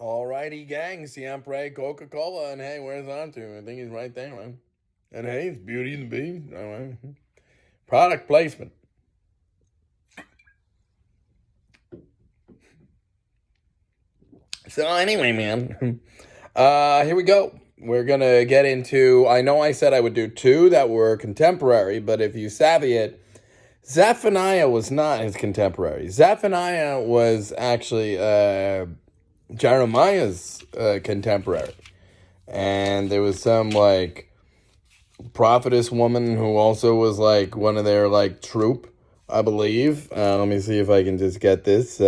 Alrighty, gang. Siempre Coca-Cola. And hey, where's on to? I think he's right there, man. And hey, it's Beauty and the Beast. All right. Product placement. So anyway, man. Here we go. We're gonna get into. I know I said I would do two that were contemporary, but if you savvy it, Zephaniah was not his contemporary. Zephaniah was actually Jeremiah's contemporary. And there was some like prophetess woman who also was like one of their like troop, I believe. Let me see if I can just get this.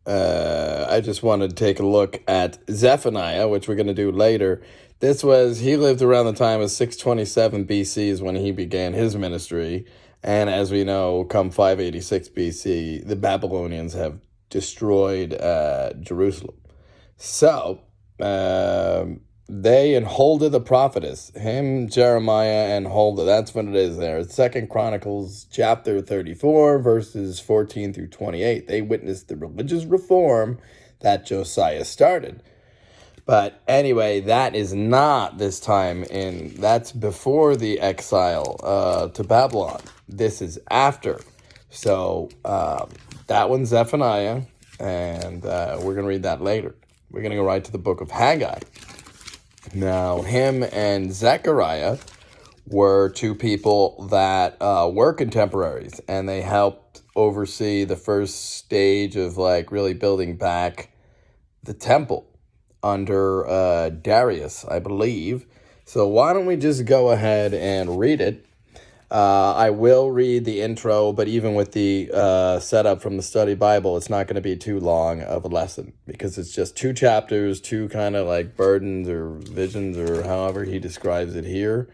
I just wanted to take a look at Zephaniah, which we're going to do later. He lived around the time of 627 BC is when he began his ministry. And as we know, come 586 BC, the Babylonians have destroyed Jerusalem. So, they and Huldah the prophetess, him, Jeremiah, and Huldah, that's what it is there. It's 2 Chronicles chapter 34, verses 14 through 28. They witnessed the religious reform that Josiah started. But anyway, that is not this time that's before the exile to Babylon. This is after. So, that one's Zephaniah, and we're going to read that later. We're going to go right to the book of Haggai. Now, him and Zechariah were two people that were contemporaries, and they helped oversee the first stage of like really building back the temple under Darius, I believe. So why don't we just go ahead and read it? I will read the intro, but even with the setup from the study Bible, it's not going to be too long of a lesson because it's just two chapters, two kind of like burdens or visions or however he describes it here.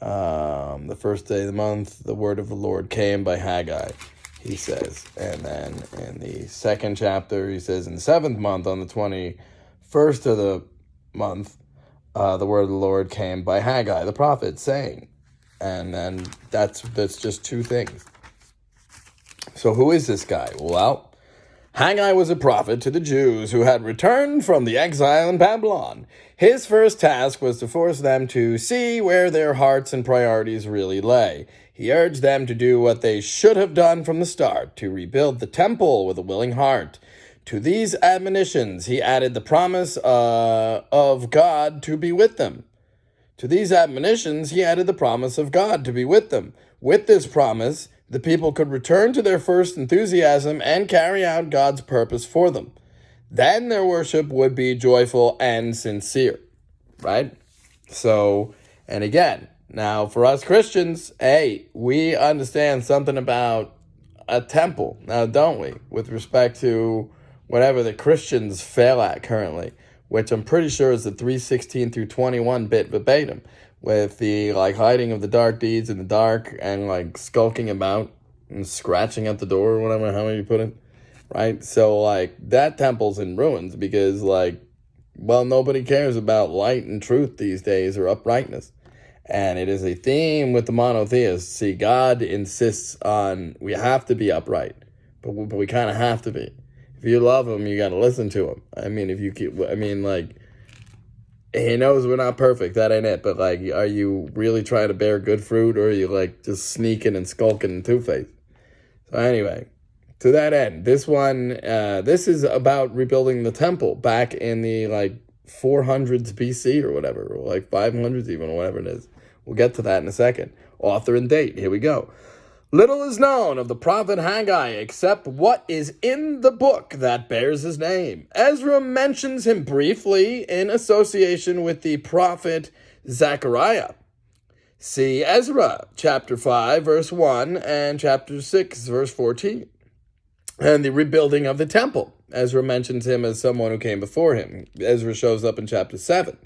The first day of the month, the word of the Lord came by Haggai, he says. And then in the second chapter, he says, in the 7th month, on the 21st of the month, the word of the Lord came by Haggai, the prophet, saying. And then that's just two things. So who is this guy? Well, Haggai was a prophet to the Jews who had returned from the exile in Babylon. His first task was to force them to see where their hearts and priorities really lay. He urged them to do what they should have done from the start, to rebuild the temple with a willing heart. To these admonitions, he added the promise of God to be with them. To these admonitions, he added the promise of God to be with them. With this promise, the people could return to their first enthusiasm and carry out God's purpose for them. Then their worship would be joyful and sincere, right? So, and again, now for us Christians, hey, we understand something about a temple, now don't we? With respect to whatever the Christians fail at currently, which I'm pretty sure is the 3:16 through 21 bit verbatim, with the like hiding of the dark deeds in the dark and like skulking about and scratching at the door or whatever, how you put it, right? So like that temple's in ruins because like, well, nobody cares about light and truth these days or uprightness. And it is a theme with the monotheists. See, God insists on we have to be upright, but we kind of have to be. If you love him, you got to listen to him. I mean, like, he knows we're not perfect. That ain't it. But, like, are you really trying to bear good fruit, or are you, like, just sneaking and skulking and two-faced? So, anyway, to that end, this is about rebuilding the temple back in the, like, 400s BC or whatever, or, like, 500s even, or whatever it is. We'll get to that in a second. Author and date. Here we go. Little is known of the prophet Haggai except what is in the book that bears his name. Ezra mentions him briefly in association with the prophet Zechariah. See Ezra chapter 5 verse 1 and chapter 6 verse 14. And the rebuilding of the temple. Ezra mentions him as someone who came before him. Ezra shows up in chapter 7.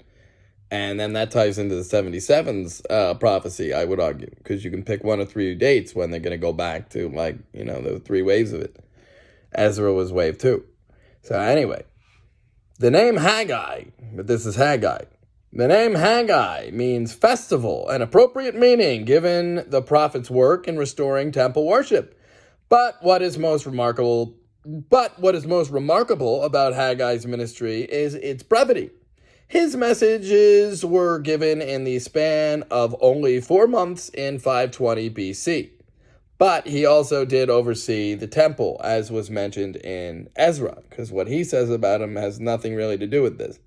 And then that ties into the 77's prophecy, I would argue, because you can pick one of three dates when they're going to go back to, like, you know, the three waves of it. Ezra was wave 2. So anyway, the name Haggai, but this is Haggai. The name Haggai means festival, an appropriate meaning given the prophet's work in restoring temple worship. But what is most remarkable But what is most remarkable about Haggai's ministry is its brevity. His messages were given in the span of only 4 months in 520 BC. But he also did oversee the temple, as was mentioned in Ezra, because what he says about him has nothing really to do with this.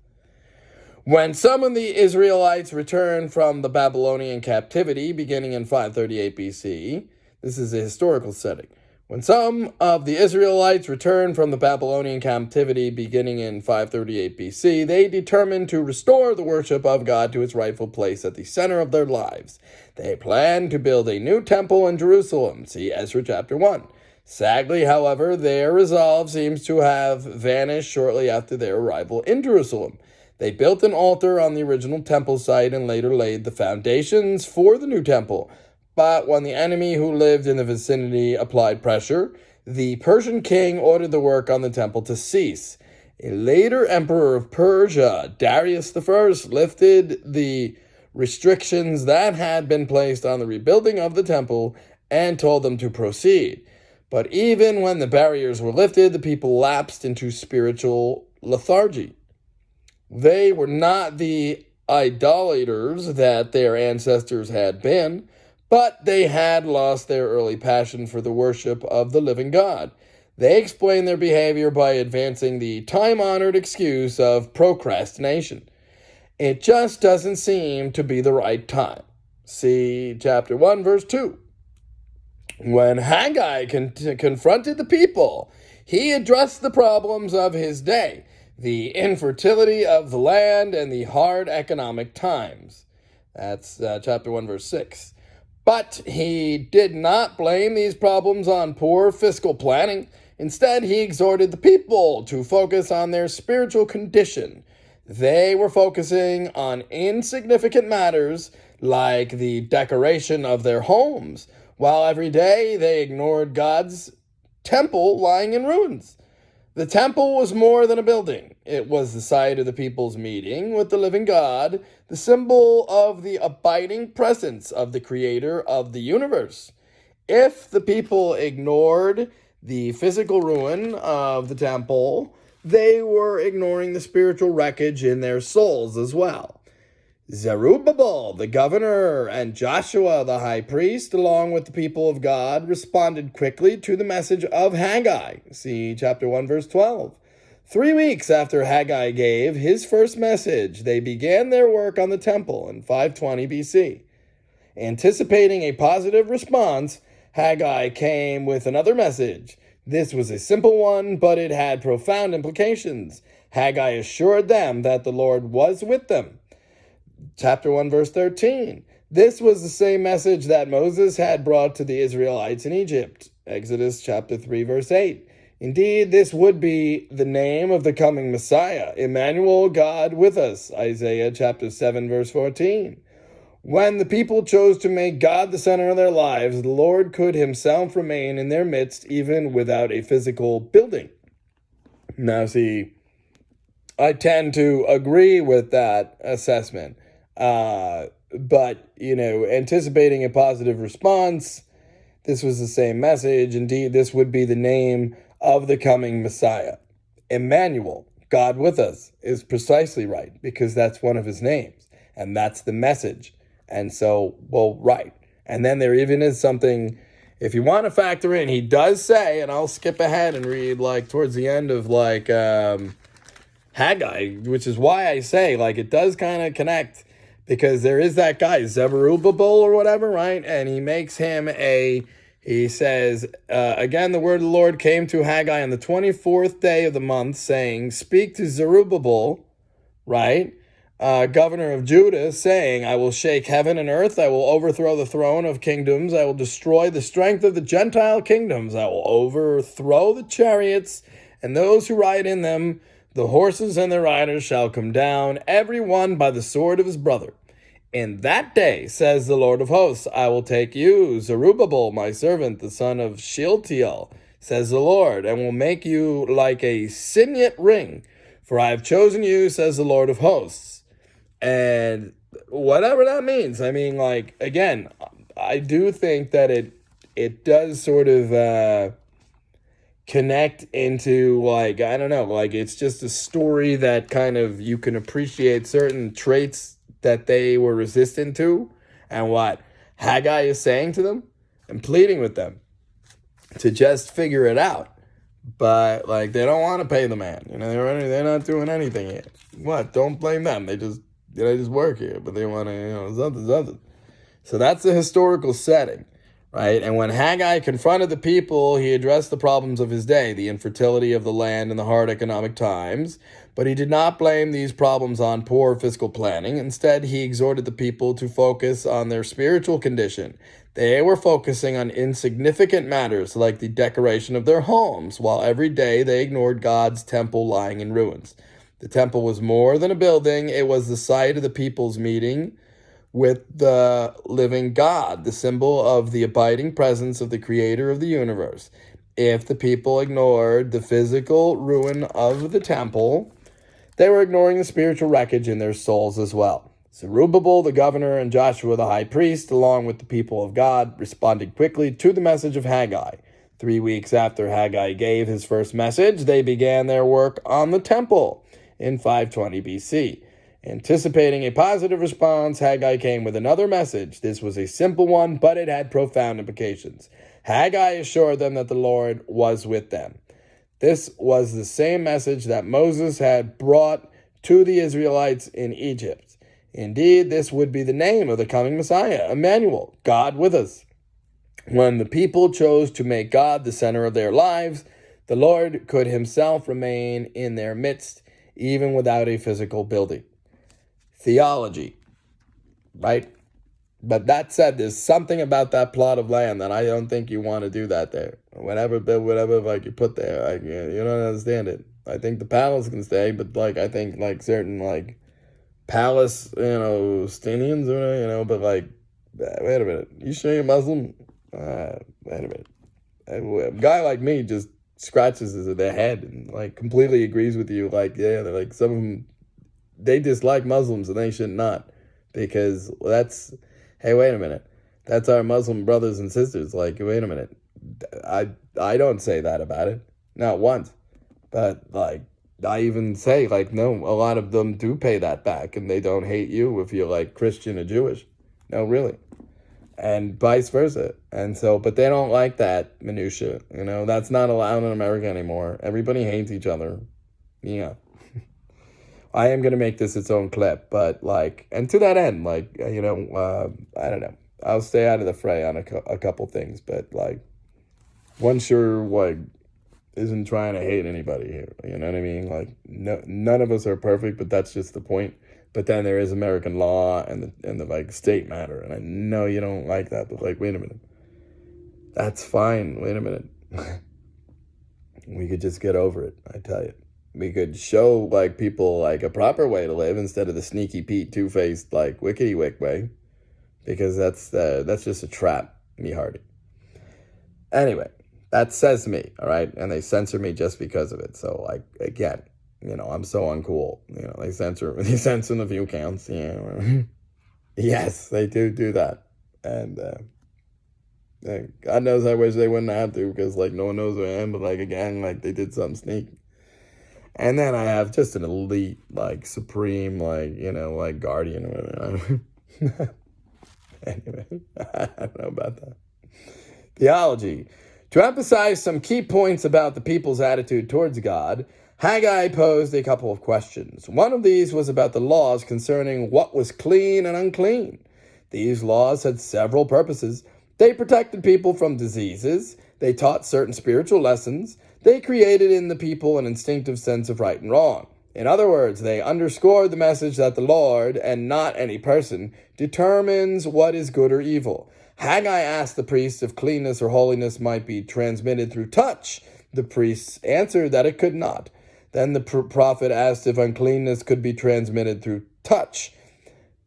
When some of the Israelites returned from the Babylonian captivity beginning in 538 BC, this is a historical setting. When some of the Israelites returned from the Babylonian captivity beginning in 538 BC, they determined to restore the worship of God to its rightful place at the center of their lives. They planned to build a new temple in Jerusalem. See Ezra chapter 1. Sadly, however, their resolve seems to have vanished shortly after their arrival in Jerusalem. They built an altar on the original temple site and later laid the foundations for the new temple. But when the enemy who lived in the vicinity applied pressure, the Persian king ordered the work on the temple to cease. A later emperor of Persia, Darius I, lifted the restrictions that had been placed on the rebuilding of the temple and told them to proceed. But even when the barriers were lifted, the people lapsed into spiritual lethargy. They were not the idolaters that their ancestors had been, but they had lost their early passion for the worship of the living God. They explained their behavior by advancing the time-honored excuse of procrastination. It just doesn't seem to be the right time. See chapter 1, verse 2. When Haggai confronted the people, he addressed the problems of his day, the infertility of the land, and the hard economic times. That's chapter 1, verse 6. But he did not blame these problems on poor fiscal planning. Instead, he exhorted the people to focus on their spiritual condition. They were focusing on insignificant matters like the decoration of their homes, while every day they ignored God's temple lying in ruins. The temple was more than a building. It was the site of the people's meeting with the living God, the symbol of the abiding presence of the creator of the universe. If the people ignored the physical ruin of the temple, they were ignoring the spiritual wreckage in their souls as well. Zerubbabel, the governor, and Joshua, the high priest, along with the people of God, responded quickly to the message of Haggai. See chapter 1, verse 12. 3 weeks after Haggai gave his first message, they began their work on the temple in 520 BC. Anticipating a positive response, Haggai came with another message. This was a simple one, but it had profound implications. Haggai assured them that the Lord was with them. Chapter 1, verse 13. This was the same message that Moses had brought to the Israelites in Egypt. Exodus chapter 3, verse 8. Indeed, this would be the name of the coming Messiah, Emmanuel, God with us. Isaiah chapter 7, verse 14. When the people chose to make God the center of their lives, the Lord could himself remain in their midst even without a physical building. Now, see, I tend to agree with that assessment. But, anticipating a positive response, this was the same message. Indeed, this would be the name of the coming Messiah. Emmanuel, God with us, is precisely right, because that's one of his names, and that's the message. And so, right. And then there even is something, if you want to factor in, he does say, and I'll skip ahead and read towards the end of Haggai, which is why I say it does kind of connect, because there is that guy, Zerubbabel or whatever, right? And he makes him he says, again, the word of the Lord came to Haggai on the 24th day of the month, saying, speak to Zerubbabel, right? Governor of Judah, saying, I will shake heaven and earth, I will overthrow the throne of kingdoms, I will destroy the strength of the Gentile kingdoms, I will overthrow the chariots and those who ride in them. The horses and their riders shall come down, every one by the sword of his brother. In that day, says the Lord of hosts, I will take you, Zerubbabel, my servant, the son of Shealtiel, says the Lord, and will make you like a signet ring. For I have chosen you, says the Lord of hosts. And whatever that means, again, I do think that it does sort of connect into, like, I don't know, like, it's just a story that kind of, you can appreciate certain traits that they were resistant to, and what Haggai is saying to them and pleading with them to just figure it out. But, like, they don't want to pay the man. They're not doing anything here. What? Don't blame them. They just work here, but they want to, something. So that's the historical setting, right? And when Haggai confronted the people, he addressed the problems of his day, the infertility of the land and the hard economic times. But he did not blame these problems on poor fiscal planning. Instead, he exhorted the people to focus on their spiritual condition. They were focusing on insignificant matters like the decoration of their homes, while every day they ignored God's temple lying in ruins. The temple was more than a building. It was the site of the people's meeting with the living God, the symbol of the abiding presence of the creator of the universe. If the people ignored the physical ruin of the temple, they were ignoring the spiritual wreckage in their souls as well. Zerubbabel, the governor, and Joshua, the high priest, along with the people of God, responded quickly to the message of Haggai. 3 weeks after Haggai gave his first message, they began their work on the temple in 520 BC. Anticipating a positive response, Haggai came with another message. This was a simple one, but it had profound implications. Haggai assured them that the Lord was with them. This was the same message that Moses had brought to the Israelites in Egypt. Indeed, this would be the name of the coming Messiah, Emmanuel, God with us. When the people chose to make God the center of their lives, the Lord could himself remain in their midst, even without a physical building. Theology, right? But that said, there's something about that plot of land that I don't think you want to do that there. Whatever like you put there, you don't understand it. I think the palace can stay, but like I think like certain like Palestinians, but like, wait a minute, you sure you're Muslim? Wait a minute. A guy like me just scratches their head and like completely agrees with you. Like, yeah, they're like, some of them, they dislike Muslims and they should not, because that's, hey, wait a minute, that's our Muslim brothers and sisters. Like, wait a minute, I don't say that about it, not once. But like, I even say like, no, a lot of them do pay that back, and they don't hate you if you're like Christian or Jewish. No, really. And vice versa. And so, but they don't like that minutia. That's not allowed in America anymore. Everybody hates each other. Yeah. I am going to make this its own clip, but like, and to that end, like, I don't know. I'll stay out of the fray on a couple things, but like, one sure like isn't trying to hate anybody here. You know what I mean? Like, no, none of us are perfect, but that's just the point. But then there is American law and the like state matter, and I know you don't like that, but like, wait a minute, that's fine. Wait a minute, we could just get over it. I tell you, we could show like people like a proper way to live instead of the sneaky Pete, two-faced like wickety wick way, because that's just a trap, me hearty. Anyway, that says me, all right, and they censor me just because of it. So like, again, I'm so uncool. They censor the view counts. Yes, they do that, and God knows I wish they wouldn't have to, because like no one knows who I am. But like, again, like they did something sneaky. And then I have just an elite, like supreme, like like guardian or whatever. Anyway, I don't know about that. Theology. To emphasize some key points about the people's attitude towards God, Haggai posed a couple of questions. One of these was about the laws concerning what was clean and unclean. These laws had several purposes. They protected people from diseases. They taught certain spiritual lessons. They created in the people an instinctive sense of right and wrong. In other words, they underscored the message that the Lord, and not any person, determines what is good or evil. Haggai asked the priests if cleanness or holiness might be transmitted through touch. The priests answered that it could not. Then the prophet asked if uncleanness could be transmitted through touch.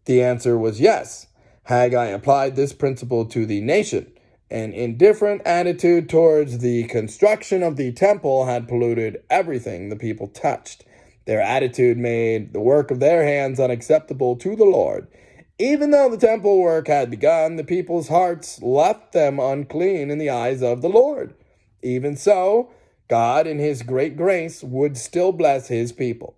The answer was yes. Haggai applied this principle to the nation. An indifferent attitude towards the construction of the temple had polluted everything the people touched. Their attitude made the work of their hands unacceptable to the Lord. Even though the temple work had begun, the people's hearts left them unclean in the eyes of the Lord. Even so, God, in his great grace, would still bless his people.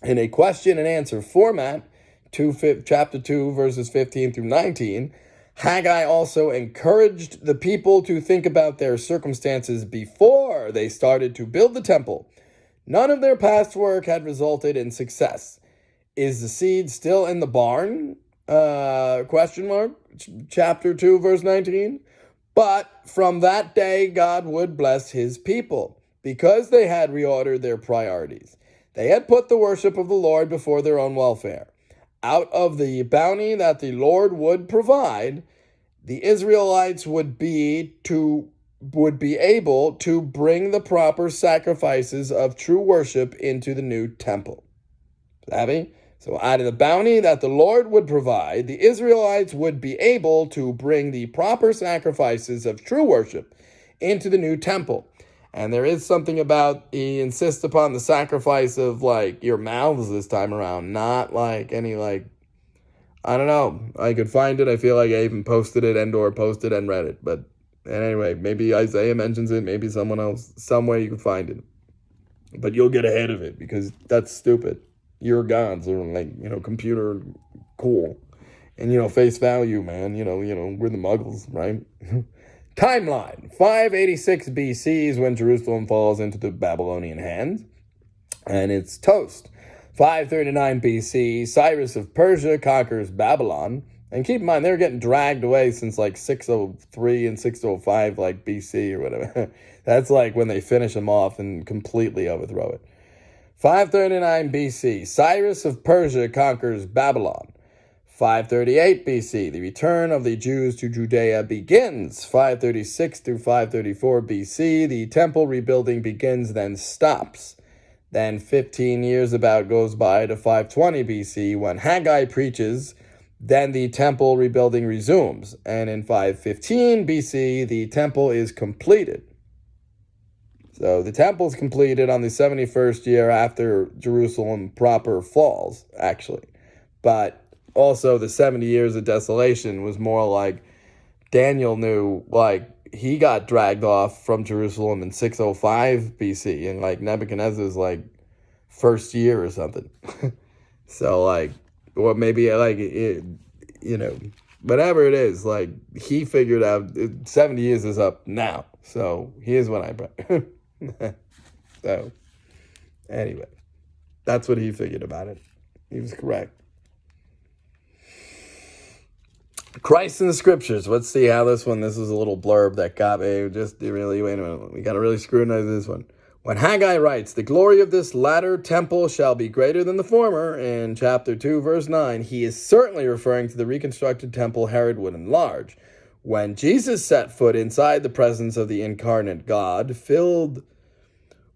In a question and answer format, chapter 2, verses 15 through 19, Haggai also encouraged the people to think about their circumstances before they started to build the temple. None of their past work had resulted in success. Is the seed still in the barn? Question mark. Chapter 2, verse 19. But from that day, God would bless his people because they had reordered their priorities. They had put the worship of the Lord before their own welfare. Out of the bounty that the Lord would provide, the Israelites would be able to bring the proper sacrifices of true worship into the new temple. Savvy? So out of the bounty that the Lord would provide, the Israelites would be able to bring the proper sacrifices of true worship into the new temple. And there is something about, he insists upon the sacrifice of your mouths this time around, not any I don't know. I could find it. I feel like I even posted it and/or posted and read it. But anyway, maybe Isaiah mentions it. Maybe someone else. Somewhere you can find it. But you'll get ahead of it because that's stupid. Your gods are computer cool. And, face value, man. We're the muggles, right? Timeline. 586 BC is when Jerusalem falls into the Babylonian hands. And it's toast. 539 BC, Cyrus of Persia conquers Babylon. And keep in mind, they're getting dragged away since 603 and 605 BC or whatever. That's when they finish them off and completely overthrow it. 539 BC, Cyrus of Persia conquers Babylon. 538 BC, the return of the Jews to Judea begins. 536 through 534 BC, the temple rebuilding begins, then stops. Then 15 years about goes by to 520 BC when Haggai preaches. Then the temple rebuilding resumes. And in 515 BC, the temple is completed. So the temple is completed on the 71st year after Jerusalem proper falls, actually. But also the 70 years of desolation was more Daniel knew, he got dragged off from Jerusalem in 605 BC, and Nebuchadnezzar's first year or something. So or maybe whatever it is, he figured out 70 years is up now. So here's what I brought. So anyway, that's what he figured about it. He was correct. Christ in the Scriptures. Let's see how this is a little blurb that got me. Wait a minute. We got to really scrutinize this one. When Haggai writes, the glory of this latter temple shall be greater than the former, in chapter 2, verse 9, he is certainly referring to the reconstructed temple Herod would enlarge. When Jesus set foot inside the presence of the incarnate God,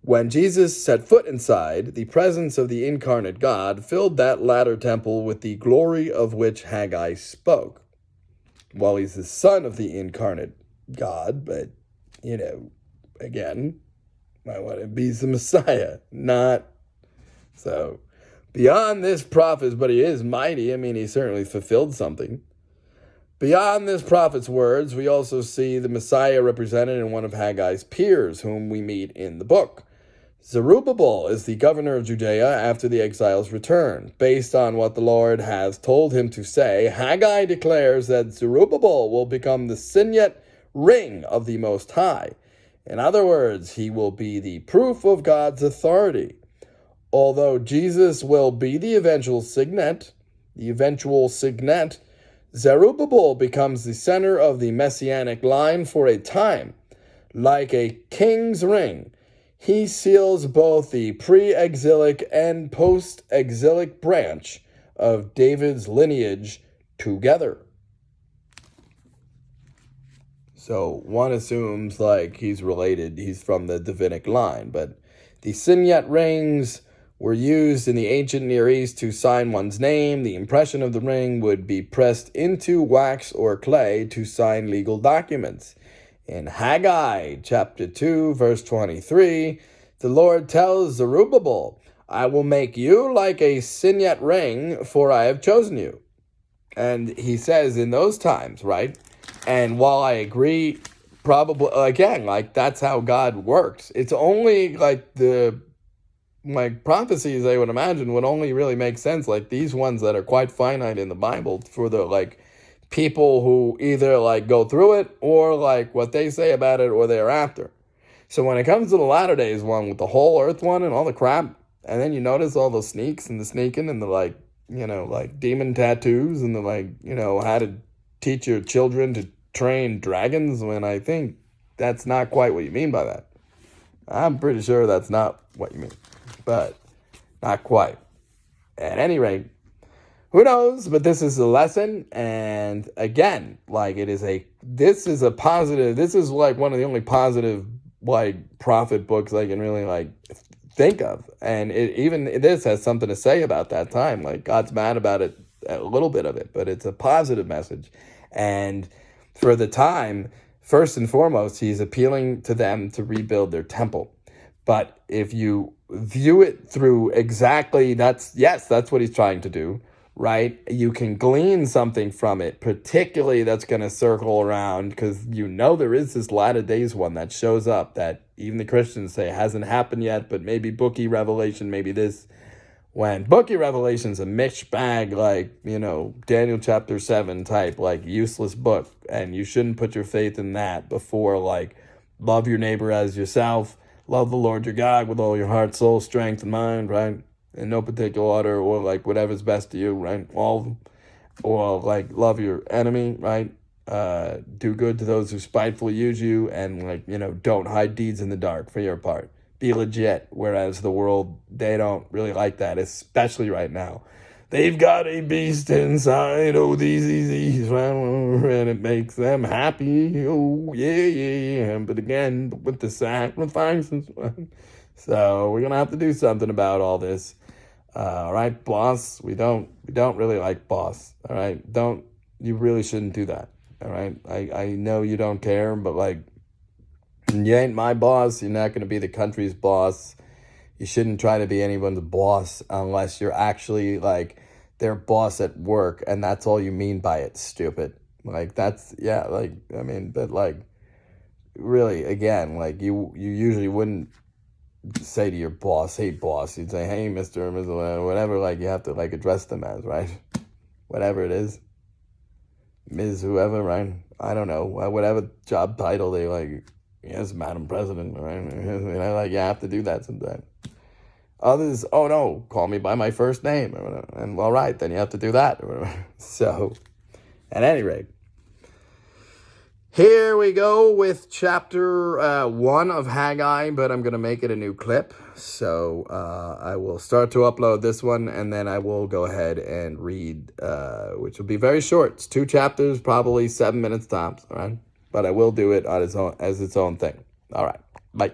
When Jesus set foot inside the presence of the incarnate God, filled that latter temple with the glory of which Haggai spoke. Well, he's the son of the incarnate God, but, again, might want to be the Messiah, not. So, beyond this prophet, but he is mighty. He certainly fulfilled something. Beyond this prophet's words, we also see the Messiah represented in one of Haggai's peers, whom we meet in the book. Zerubbabel is the governor of Judea after the exiles' return. Based on what the Lord has told him to say, Haggai declares that Zerubbabel will become the signet ring of the Most High. In other words, he will be the proof of God's authority. Although Jesus will be the eventual signet, Zerubbabel becomes the center of the messianic line for a time. Like a king's ring, he seals both the pre-exilic and post-exilic branch of David's lineage together. So one assumes he's related, he's from the Davidic line, but the signet rings were used in the ancient Near East to sign one's name. The impression of the ring would be pressed into wax or clay to sign legal documents. In Haggai chapter 2, verse 23, the Lord tells Zerubbabel, I will make you like a signet ring, for I have chosen you. And he says in those times, right? And while I agree probably, again, like that's how God works. It's only like the like prophecies I would imagine would only really make sense, like these ones that are quite finite in the Bible, for the like people who either like go through it or like what they say about it or they're after. So when it comes to the latter days one with the whole earth one and all the crap, and then you notice all the sneaks and the sneaking and the like, like demon tattoos and the like, how to teach your children to train dragons, when I think that's not quite what you mean by that. I'm pretty sure that's not what you mean, but not quite. At any rate, who knows? But this is a lesson, and again, like this is a positive. This is like one of the only positive like prophet books I can really like think of, and even this has something to say about that time. Like God's mad about it, a little bit of it, but it's a positive message, and for the time, first and foremost, he's appealing to them to rebuild their temple. But if you view it through exactly that's what he's trying to do, right? You can glean something from it, particularly that's going to circle around, because there is this latter days one that shows up that even the Christians say hasn't happened yet, but maybe booky revelation, maybe this. When booky revelation's a mixed bag, like, Daniel chapter 7 type, like useless book, and you shouldn't put your faith in that before, like, love your neighbor as yourself, love the Lord your God with all your heart, soul, strength, and mind, right? In no particular order, or like whatever's best to you, right? Or like love your enemy, right? Do good to those who spitefully use you, and like, don't hide deeds in the dark for your part. Be legit, whereas the world, they don't really like that, especially right now. They've got a beast inside, these, and it makes them happy, yeah. But again, with the sacrifices, so we're gonna have to do something about all this. All right, boss, we don't really like boss. All right, you really shouldn't do that. All right, I know you don't care, but like, you ain't my boss. You're not going to be the country's boss. You shouldn't try to be anyone's boss unless you're actually like their boss at work, and that's all you mean by it, stupid. Like that's, yeah, like, I mean, but like, really, again, like you usually wouldn't say to your boss, hey boss, you'd say, hey Mr. or Ms. whatever, like you have to like address them as, right? Whatever it is. Ms. whoever, right? I don't know, whatever job title they like. Yes, Madam President, right? Like you have to do that sometimes. Others, oh no, call me by my first name. And all right, then you have to do that. So, at any rate, here we go with chapter 1 of Haggai, but I'm going to make it a new clip. So I will start to upload this one, and then I will go ahead and read, which will be very short. It's 2 chapters, probably 7 minutes tops, all right? But I will do it on as its own thing. All right, bye.